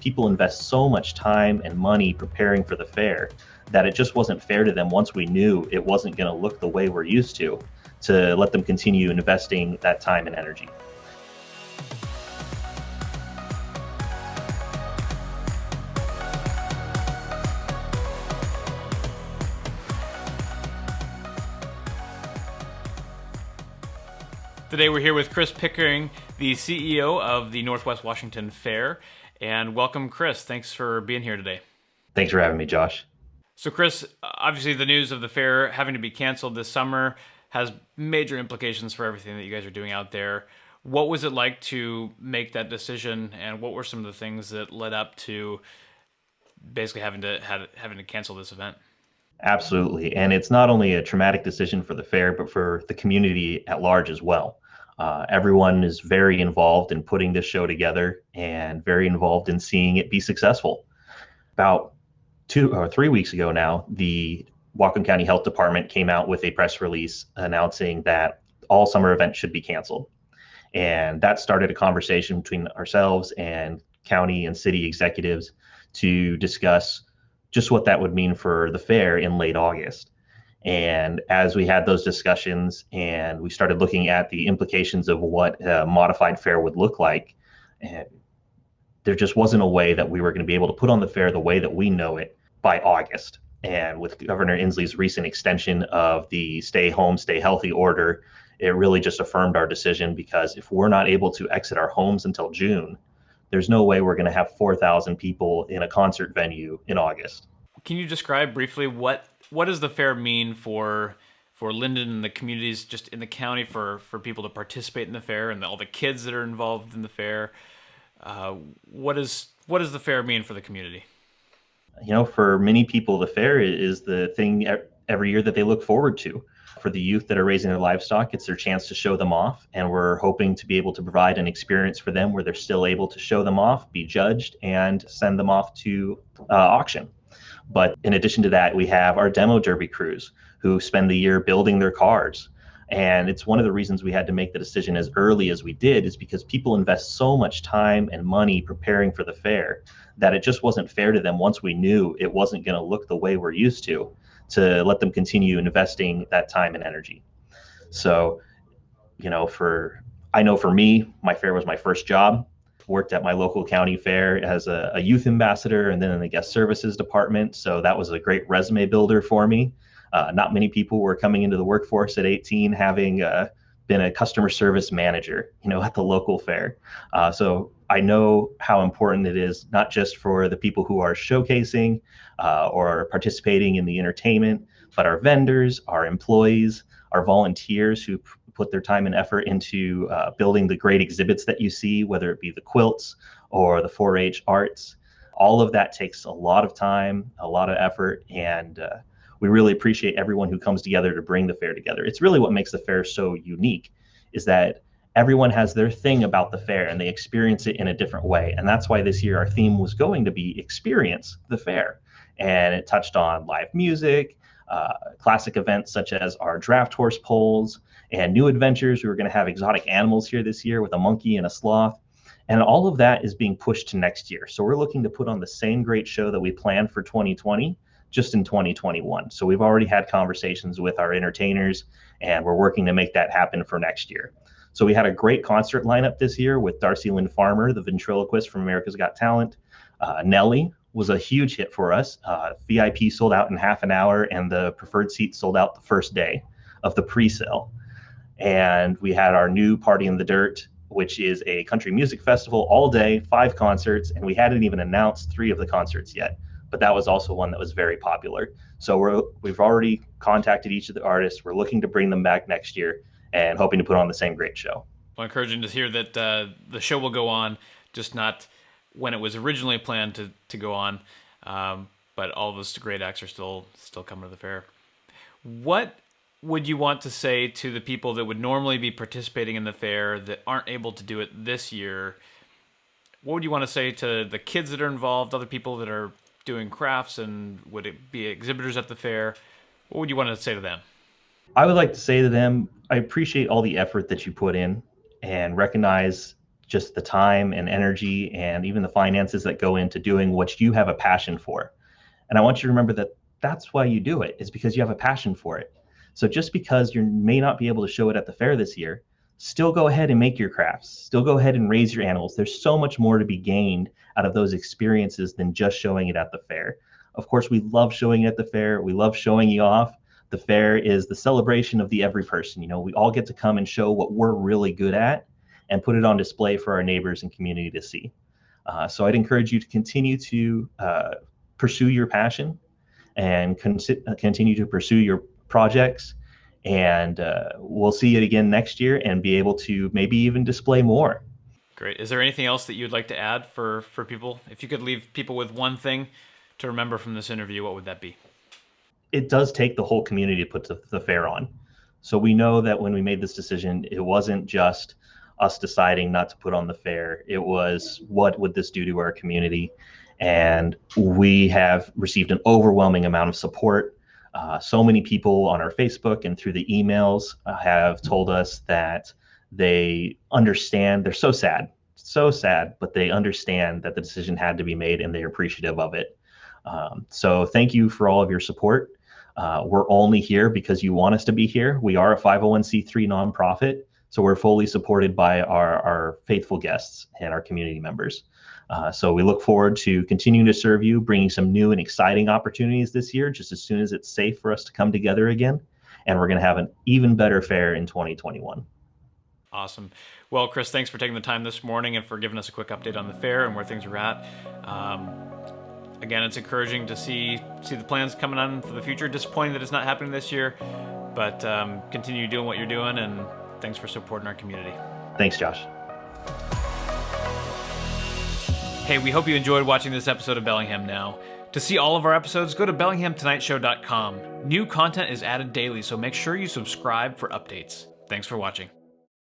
people invest so much time and money preparing for the fair that it just wasn't fair to them once we knew it wasn't going to look the way we're used to let them continue investing that time and energy. Today we're here with Chris Pickering, the CEO of the Northwest Washington Fair. And welcome, Chris. Thanks for being here today. Thanks for having me, Josh. So, Chris, obviously the news of the fair having to be canceled this summer has major implications for everything that you guys are doing out there. What was it like to make that decision, and what were some of the things that led up to basically having to cancel this event? Absolutely. And it's not only a traumatic decision for the fair, but for the community at large as well. Everyone is very involved in putting this show together and very involved in seeing it be successful. About 2 or 3 weeks ago now, the Whatcom County Health Department came out with a press release announcing that all summer events should be canceled. And that started a conversation between ourselves and county and city executives to discuss just what that would mean for the fair in late August. And as we had those discussions and we started looking at the implications of what a modified fair would look like, and there just wasn't a way that we were going to be able to put on the fair the way that we know it by August. And with Governor Inslee's recent extension of the stay home, stay healthy order, it really just affirmed our decision, because if we're not able to exit our homes until June, there's no way we're going to have 4,000 people in a concert venue in August. Can you describe briefly what does the fair mean for Linden and the communities just in the county, for people to participate in the fair and all the kids that are involved in the fair? What does the fair mean for the community? You know, for many people, the fair is the thing every year that they look forward to. For the youth that are raising their livestock, it's their chance to show them off. And we're hoping to be able to provide an experience for them where they're still able to show them off, be judged, and send them off to auction. But in addition to that, we have our demo derby crews who spend the year building their cars. And it's one of the reasons we had to make the decision as early as we did, is because people invest so much time and money preparing for the fair that it just wasn't fair to them once we knew it wasn't going to look the way we're used to let them continue investing that time and energy. So, you know, I know for me, my fair was my first job. Worked at my local county fair as a youth ambassador and then in the guest services department. So that was a great resume builder for me. Not many people were coming into the workforce at 18 having been a customer service manager, you know, at the local fair. So I know how important it is, not just for the people who are showcasing or participating in the entertainment, but our vendors, our employees, our volunteers who put their time and effort into building the great exhibits that you see, whether it be the quilts or the 4-H arts. All of that takes a lot of time, a lot of effort, and we really appreciate everyone who comes together to bring the fair together. It's really what makes the fair so unique, is that everyone has their thing about the fair and they experience it in a different way. And that's why this year our theme was going to be Experience the Fair. And it touched on live music, classic events such as our draft horse polls, and new adventures. We were going to have exotic animals here this year with a monkey and a sloth. And all of that is being pushed to next year. So we're looking to put on the same great show that we planned for 2020, just in 2021. So we've already had conversations with our entertainers, and we're working to make that happen for next year. So we had a great concert lineup this year with Darcy Lynn Farmer, the ventriloquist from America's Got Talent. Nelly was a huge hit for us. VIP sold out in half an hour, and the preferred seat sold out the first day of the pre-sale. And we had our new Party in the Dirt, which is a country music festival all day, 5 concerts, and we hadn't even announced 3 of the concerts yet. But that was also one that was very popular. So we've already contacted each of the artists. We're looking to bring them back next year and hoping to put on the same great show. Well, encouraging to hear that the show will go on, just not when it was originally planned to go on. But all of those great acts are still coming to the fair. What would you want to say to the people that would normally be participating in the fair that aren't able to do it this year? What would you want to say to the kids that are involved, other people that are doing crafts, and would it be exhibitors at the fair? What would you want to say to them? I would like to say to them, I appreciate all the effort that you put in and recognize just the time and energy and even the finances that go into doing what you have a passion for. And I want you to remember that that's why you do it, is because you have a passion for it. So just because you may not be able to show it at the fair this year, still go ahead and make your crafts. Still go ahead and raise your animals. There's so much more to be gained out of those experiences than just showing it at the fair. Of course, we love showing it at the fair. We love showing you off. The fair is the celebration of the every person. You know, we all get to come and show what we're really good at and put it on display for our neighbors and community to see. So I'd encourage you to continue to pursue your passion and continue to pursue your projects. And we'll see it again next year and be able to maybe even display more. Great. Is there anything else that you'd like to add for people? If you could leave people with one thing to remember from this interview, what would that be? It does take the whole community to put the fair on. So we know that when we made this decision, it wasn't just us deciding not to put on the fair. It was, what would this do to our community? And we have received an overwhelming amount of support. So many people on our Facebook and through the emails have told us that they understand. They're so sad, but they understand that the decision had to be made and they're appreciative of it. So thank you for all of your support. We're only here because you want us to be here. We are a 501c3 nonprofit, so we're fully supported by our faithful guests and our community members. So we look forward to continuing to serve you, bringing some new and exciting opportunities this year, just as soon as it's safe for us to come together again. And we're going to have an even better fair in 2021. Awesome. Well, Chris, thanks for taking the time this morning and for giving us a quick update on the fair and where things are at. Again, it's encouraging to see the plans coming on for the future. Disappointing that it's not happening this year, but continue doing what you're doing, and thanks for supporting our community. Thanks, Josh. Hey, we hope you enjoyed watching this episode of Bellingham Now. To see all of our episodes, go to BellinghamTonightShow.com. New content is added daily, so make sure you subscribe for updates. Thanks for watching.